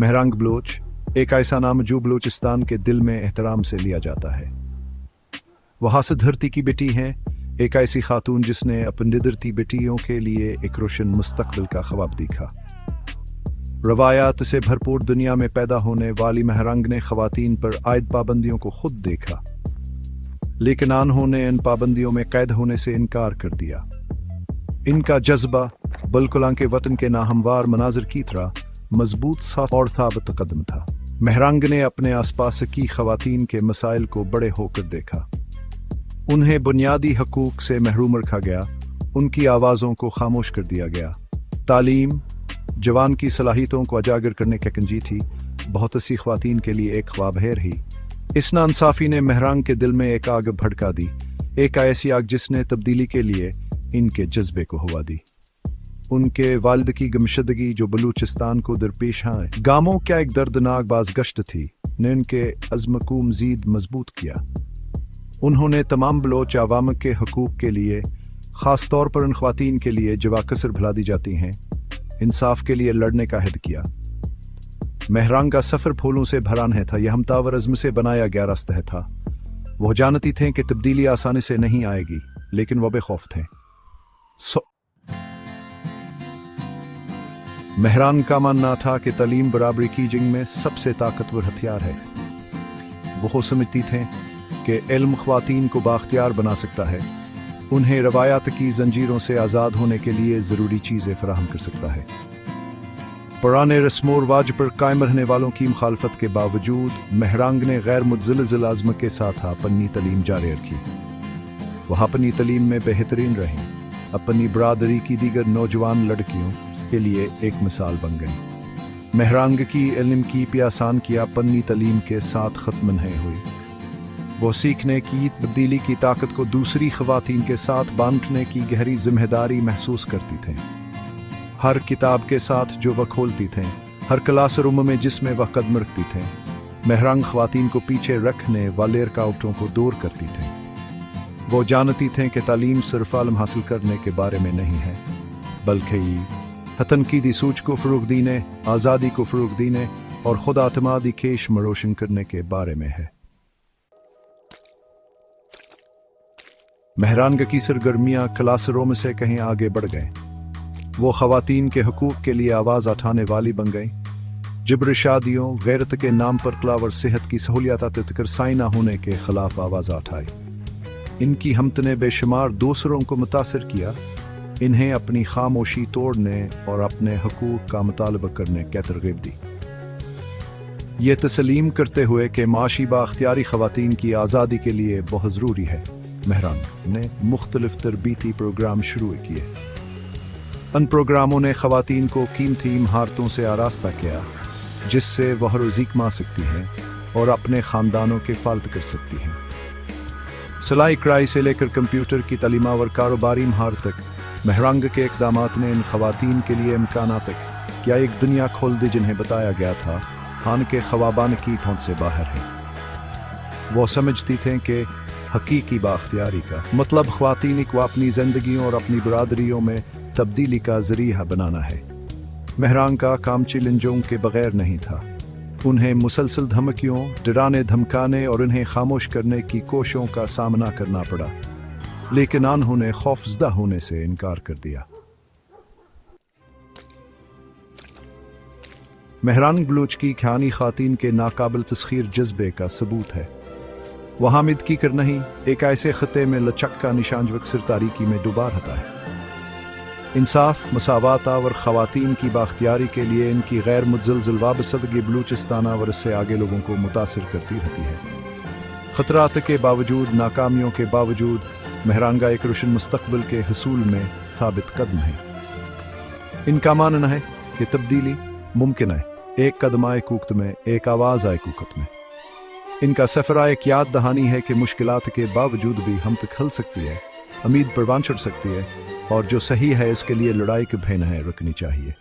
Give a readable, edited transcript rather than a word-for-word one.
Mahrang Bloch एक ऐसा नाम जो बलूचिस्तान के दिल में एहतराम से लिया जाता है। वहाँ से धरती की बेटी हैं, एक ऐसी खातून जिसने अपनी धरती बेटियों के लिए एक रोशन मुस्तकबिल का ख्वाब देखा। रवायात से भरपूर दुनिया में पैदा होने वाली महरंग ने खवातीन पर आयद पाबंदियों को खुद देखा, लेकिन उन्होंने इन पाबंदियों में कैद होने से इनकार कर दिया। इनका जज्बा बल्कुलां के वतन के नाहमवार मनाजिर की तरह मजबूत सा और साबित कदम था। महरंग ने अपने आसपास की खवातीन के मसाइल को बड़े होकर देखा। उन्हें बुनियादी हकूक से महरूम रखा गया, उनकी आवाज़ों को खामोश कर दिया गया। तालीम जवान की सलाहियतों को उजागर करने की कंजी थी, बहुत सी खवातीन के लिए एक ख्वाब है रही। इस नाइंसाफ़ी ने महरंग के दिल में एक आग भड़का दी, एक ऐसी आग जिसने तब्दीली के लिए इनके जज्बे को हवा दी। उनके वालिद की गमशदगी जो बलूचिस्तान को दरपेश आए गामों क्या एक दर्दनाक बाज़गश्त थी, ने उनके अज़्म को मज़ीद मजबूत किया। उन्होंने तमाम बलोच अवाम के हकूक़ के लिए, ख़ास तौर पर उन ख़वातीन के लिए जो कसर भुला दी जाती हैं, इंसाफ के लिए लड़ने का अहद किया। महरंग का सफ़र फूलों से भरा नहीं था, यह हमतावर अज़्म से बनाया गया रास्ता था। वह जानती थे कि तब्दीली आसानी से नहीं आएगी, लेकिन वह बेखौफ थे। महरंग का मानना था कि तालीम बराबरी की जंग में सबसे ताकतवर हथियार है। वो समझती थे कि इल्म ख़वातीन को बाख्तियार बना सकता है, उन्हें रवायात की जंजीरों से आज़ाद होने के लिए ज़रूरी चीज़ें फराहम कर सकता है। पुराने रस्म व रिवाज पर कायम रहने वालों की मुखालफत के बावजूद महरंग ने गैर मुतज़ल्ज़ल आज़म के साथ अपनी तालीम जारी रखी। वह अपनी तालीम में बेहतरीन रहीं, अपनी बरादरी की दीगर नौजवान लड़कियों के लिए एक मिसाल बन गई। महरंग की इल्म की प्यासान की अपनी तालीम के साथ ख़त्म नहीं हुई। वो सीखने की तब्दीली की ताकत को दूसरी ख़वातीन के साथ बांटने की गहरी जिम्मेदारी महसूस करती थीं। हर किताब के साथ जो वह खोलती थीं, हर क्लासरूम में जिसमें वह कदम रखती थीं, महरंग ख़वातीन को पीछे रखने वाले रुकावटों को दूर करती थीं। वो जानती थीं कि तालीम सिर्फ इल्म हासिल करने के बारे में नहीं है, बल्कि तनकीदी सूझ को फ़रोग़ देने, आज़ादी को फ़रोग़ देने और खुद आतमादी केश मरोशन करने के बारे में है। महरंग की सरगर्मियाँ क्लासरूम से कहीं आगे बढ़ गए। वो ख़वातीन के हकूक़ के लिए आवाज़ उठाने वाली बन गई। जबर शादियों गैरत के नाम पर तलावर सेहत की सहूलियात तक साई ना होने के ख़िलाफ़ आवाज़ उठाई। इनकी हमत ने बेशुमार दूसरों को मुतासिर किया, इन्हें अपनी खामोशी तोड़ने और अपने हकूक़ का मुतालबा करने की तरग़ीब दी। ये तस्लीम करते हुए कि माशी बाख्तियारी ख़वातीन की आज़ादी के लिए बहुत ज़रूरी है, महरंग ने मुख्तलिफ तरबीती प्रोग्राम शुरू किए। उन प्रोग्रामों ने ख़वातीन को कीमती महारतों से आरास्ता किया, जिससे वह रोज़ी कमा सकती हैं और अपने ख़ानदानों के फालत कर सकती हैं। सिलाई कढ़ाई से लेकर कंप्यूटर की तालीमा और कारोबारी महारत तक, महरंग के इक़दामात ने इन ख़वातीन के लिए इम्कानात तक क्या एक दुनिया खोल दी जिन्हें बताया गया था हान के ख़वाबान की पहुंच से बाहर है। वो समझती थीं कि हकीकी बाख्तियारी का मतलब ख़वातीन को अपनी ज़िंदगियों और अपनी बरादरियों में तब्दीली का ज़रिया बनाना है। महरंग का काम चैलेंजों के बग़ैर नहीं था। उन्हें मुसलसल धमकियों, डराने धमकाने और उन्हें खामोश करने की कोशिशों का सामना करना पड़ा, लेकिन उन्होंने खौफज़दा होने से इनकार कर दिया। महरंग बलूच की कहानी ख़वातीन के नाकाबिल तस्खीर जज्बे का सबूत है। वह हामिद की कर नहीं, एक ऐसे ख़त्े में लचक का निशान जो अक्सर तारीकी में डूबा रहता है। इंसाफ, मसावात और ख़वातीन की बाख्तियारी के लिए इनकी गैर मुतज़ल्ज़ल वाबस्तगी बलूचिस्तान और इससे आगे लोगों को मुतासिर करती रहती है। ख़तरात के बावजूद, नाकामियों के बावजूद, महरंग एक रोशन मुस्तक़बिल के हसूल में साबित कदम है। इनका मानना है कि तब्दीली मुमकिन है, एक कदम आए कूकत में, एक आवाज़ आए कूकत में। इनका सफ़र एक याद दहानी है कि मुश्किलात के बावजूद भी हम तक खल सकती है, उम्मीद परवान चढ़ सकती है, और जो सही है इसके लिए लड़ाई की भेन है रखनी चाहिए।